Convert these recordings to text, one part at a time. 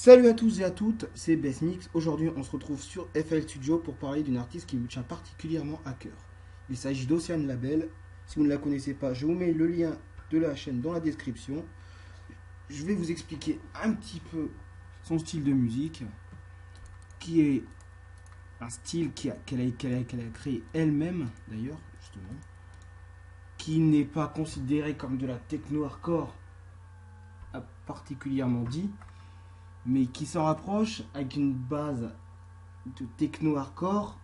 Salut à tous et à toutes, c'est Bestmix. Aujourd'hui, on se retrouve sur FL Studio pour parler d'une artiste qui me tient particulièrement à cœur. Il s'agit d'Océane Label. Si vous ne la connaissez pas, je vous mets le lien de la chaîne dans la description. Je vais vous expliquer un petit peu son style de musique, qui est un style qu'elle a créé elle-même, d'ailleurs, justement, qui n'est pas considéré comme de la techno-hardcore, particulièrement dit, mais qui s'en rapproche avec une base de techno-hardcore,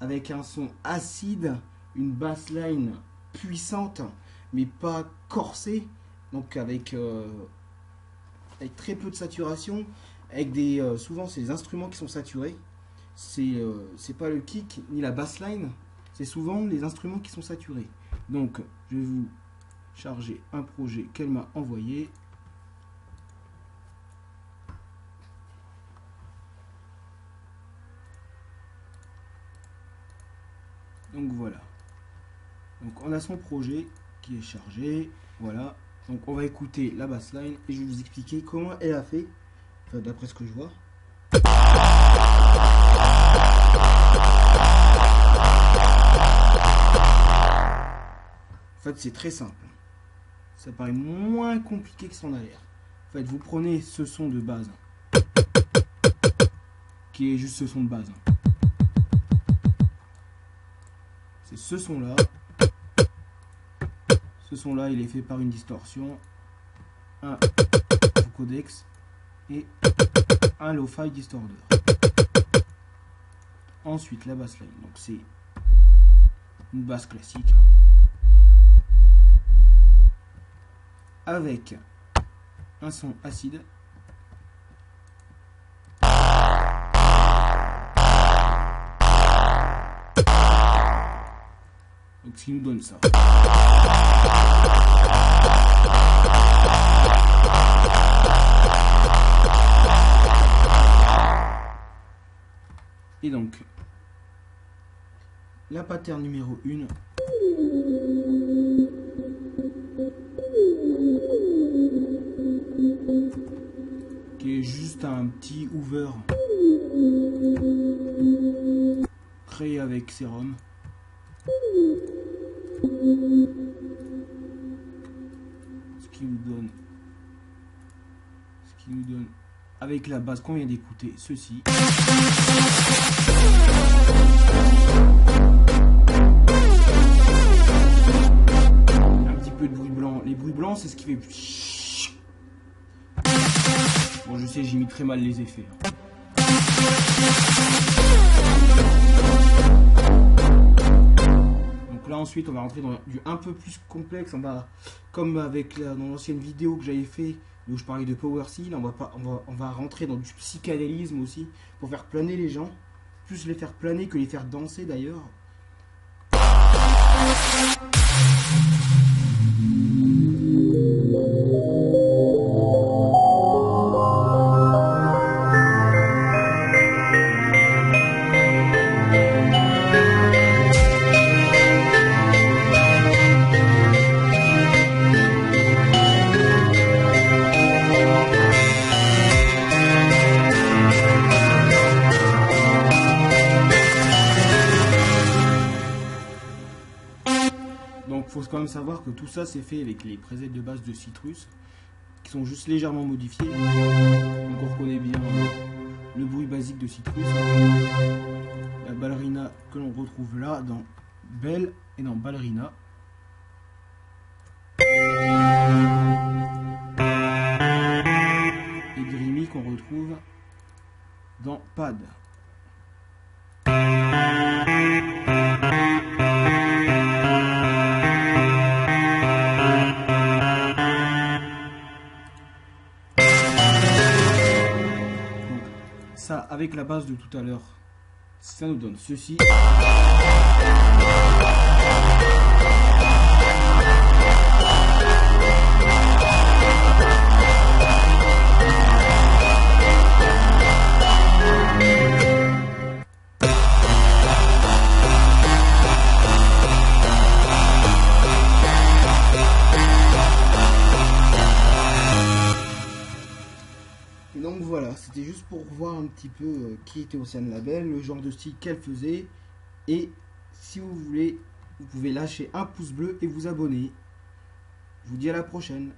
avec un son acide, une bassline puissante, mais pas corsée, donc avec très peu de saturation, avec souvent c'est les instruments qui sont saturés, c'est pas le kick ni la bassline, c'est souvent les instruments qui sont saturés. Donc je vais vous charger un projet qu'elle m'a envoyé. Donc voilà, donc on a son projet qui est chargé, voilà, donc on va écouter la bassline et je vais vous expliquer comment elle a fait, enfin, d'après ce que je vois. En fait c'est très simple, ça paraît moins compliqué que ça en a l'air. En fait vous prenez ce son de base, qui est juste ce son de base. C'est ce son là. Ce son là il est fait par une distorsion, un codex et un lo-fi distorter. Ensuite la bassline, donc c'est une basse classique avec un son acide. Donc ce qui nous donne ça. Et donc la pattern numéro 1. Qui est juste un petit hoover créé avec Serum. Ce qui nous donne avec la base qu'on vient d'écouter, ceci. Un petit peu de bruit blanc. Les bruits blancs, c'est ce qui fait. Bon, je sais, j'imite très mal les effets. Là ensuite on va rentrer dans du un peu plus complexe, on va, comme avec dans l'ancienne vidéo que j'avais fait où je parlais de Power Seal, on va rentrer dans du psychédélisme aussi pour faire planer les gens, plus les faire planer que les faire danser d'ailleurs. Donc faut quand même savoir que tout ça c'est fait avec les presets de base de Citrus qui sont juste légèrement modifiés. Donc on reconnaît bien le bruit basique de Citrus, la ballerina que l'on retrouve là dans Belle et dans Ballerina. Et Dreamy qu'on retrouve dans Pad. Ça, avec la base de tout à l'heure, ça nous donne ceci. voilà, c'était juste pour voir un petit peu qui était Océane Label, le genre de style qu'elle faisait. Et si vous voulez, vous pouvez lâcher un pouce bleu et vous abonner. Je vous dis à la prochaine.